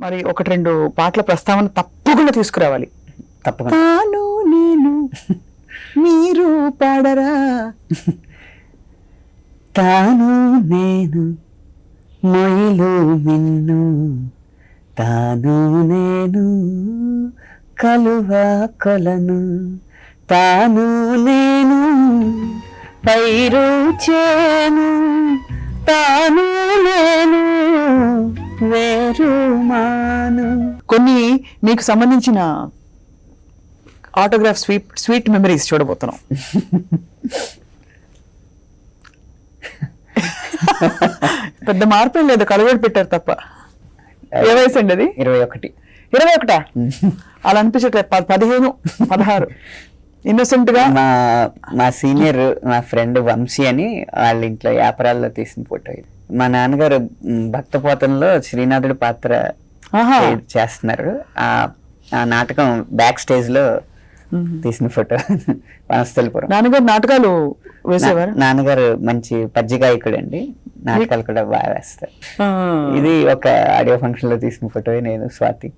మరి ఒకటి రెండు పాటల ప్రస్తావన తప్పకుండా తీసుకురావాలి. తప్పకుండా. తాను నేను మీరు పాడరా. తాను నేను మొయిలు మిన్ను, తాను నేను కలువ కొలను, తాను నేను పైరు చేను, తాను నేను వేరు మాను. కొన్ని మీకు సంబంధించిన ఆటోగ్రాఫ్ స్వీట్ మెమరీస్ చూడబోతున్నాం. పెద్ద మార్పు ఏం లేదు, కలవేడు పెట్టారు తప్ప. ఏ వయసు అండి అది? 21. 21? అలా అనిపించట్లేదు. 15, 16 ఇన్నోసెంట్ గా. మా సీనియర్ మా ఫ్రెండ్ వంశీ అని వాళ్ళ ఇంట్లో వ్యాపారాల్లో తీసిన ఫోటో ఇది. మా నాన్నగారు భక్తపోతంలో శ్రీనాథుడి పాత్ర చేస్తున్నారు. ఆ నాటకం బ్యాక్ స్టేజ్ లో తీసిన ఫోటో. వనస్థలిపురం. నాన్నగారు నాటకాలు వేసేవారు. నాన్నగారు మంచి పద్య గాయకుడు అండి, నాటకాలు కూడా బాగా వేస్తారు. ఇది ఒక ఆడియో ఫంక్షన్ లో తీసిన ఫోటో. నేను స్వాతి.